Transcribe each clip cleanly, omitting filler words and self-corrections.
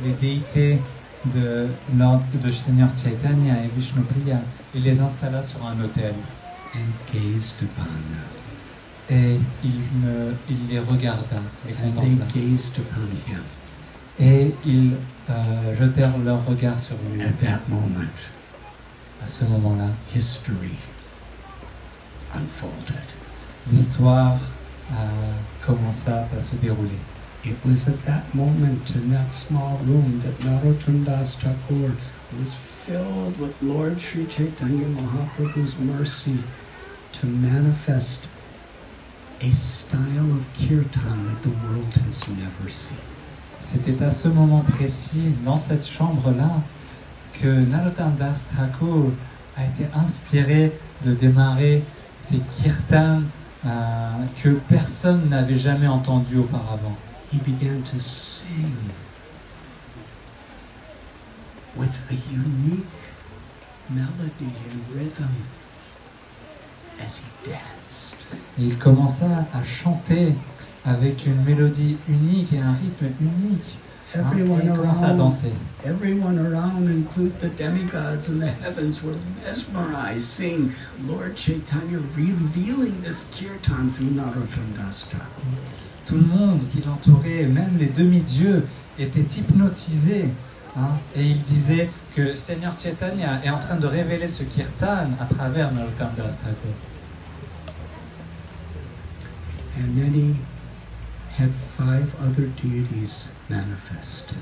les déités de Seigneur Chaitanya et Vishnupriya, il les installa sur un autel. And gazed upon them. Et il les regarda, les And contempla. they gazed upon him. Et ils jetèrent leur regard sur lui. At that moment, À ce moment-là, history unfolded. l'histoire commença à se dérouler. It was at that moment in that small room that Narottam Das Thakur was filled with Lord Sri Chaitanya Mahaprabhu's mercy to manifest a style of kirtan that the world has never seen. C'était à ce moment précis, dans cette chambre-là, que Narottam Das Thakur a été inspiré de démarrer ces kirtans que personne n'avait jamais entendus auparavant. He began to sing with a unique melody and rhythm as he danced. Et il commença à chanter avec une mélodie unique et un rythme unique. Et il commença à danser. Everyone around, include the demigods in the heavens, were mesmerized, seeing Lord Chaitanya revealing this kirtan through Narottam Das Thakur. Tout le monde qui l'entourait, même les demi-dieux, étaient hypnotisés. Et il disait que Seigneur Chaitanya est en train de révéler ce kirtan à travers Narottam Das Thakur. And then he had 5 other deities manifested.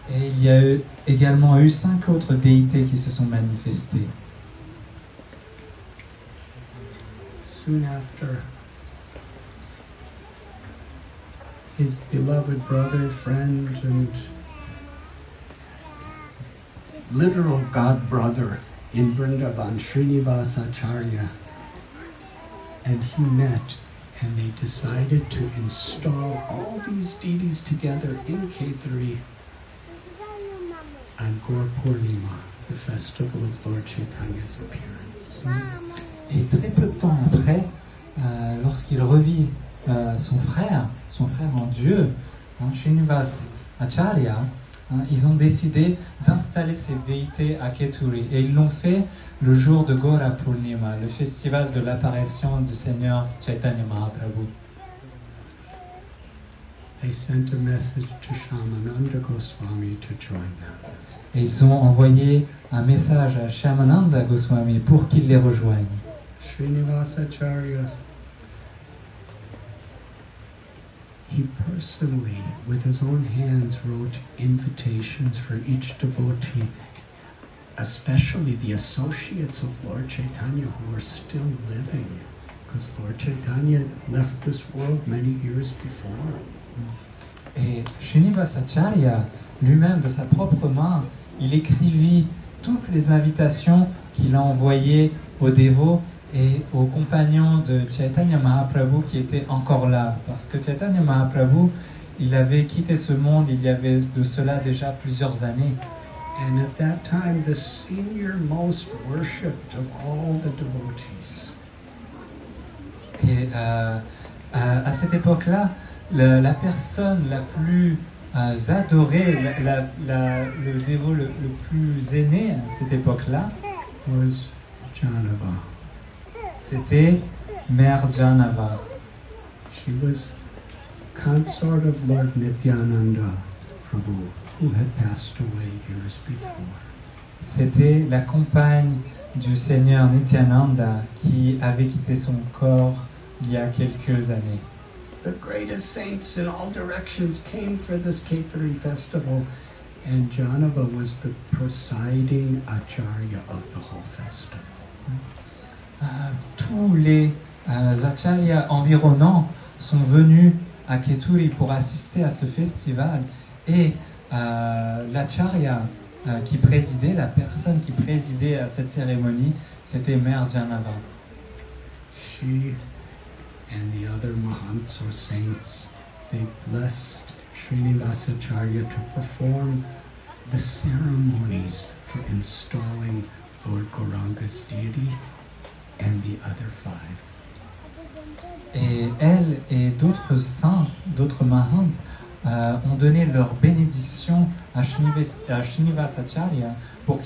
Et il y a également eu 5 autres déités qui se sont manifestées. Soon after, his beloved brother, friend, and literal god brother in Vrindavan, Srinivas Acharya, and he met, and they decided to install all these deities together in Khetri on Gaur Purnima, the festival of Lord Chaitanya's appearance. Et très peu de temps après, lorsqu'il revit son frère en Dieu, Srinivas Acharya, ils ont décidé d'installer ces déités à Kheturi. Et ils l'ont fait le jour de Gaura Purnima, le festival de l'apparition du Seigneur Chaitanya Mahaprabhu. They sent a message to Shamananda Goswami to join them. Et ils ont envoyé un message à Shamananda Goswami pour qu'il les rejoigne. Srinivas Acharya, he personally, with his own hands, wrote invitations for each devotee, especially the associates of Lord Chaitanya who are still living, because Lord Chaitanya left this world many years before. Et Srinivas Acharya, lui-même de sa propre main, il écrivit toutes les invitations qu'il a envoyées aux dévots et aux compagnons de Chaitanya Mahaprabhu qui étaient encore là. Parce que Chaitanya Mahaprabhu, il avait quitté ce monde il y avait de cela déjà plusieurs années. And at that time, the senior most worshipped of all the devotees. Et à cette époque-là, la personne la plus adorée, le dévot le plus aîné à cette époque-là, Was Janava. c'était Mère Janava. She was consort of Lord Nityananda Prabhu, who had passed away years before. C'était la compagne du Seigneur Nityananda qui avait quitté son corps il y a quelques années. The greatest saints in all directions came for this Khetri festival, and Janava was the presiding acharya of the whole festival. Tous les acharyas environnants sont venus à Kheturi pour assister à ce festival et l'acharya qui présidait, la personne qui présidait à cette cérémonie, c'était Mère Janava. She and the other mahants or saints, they blessed Srinivas Acharya to perform the ceremonies for installing Lord Gauranga's deity and the other 5. Et elle et d'autres saints, d'autres mahants, ont donné leur bénédiction à Srinivasacharya pour qu'il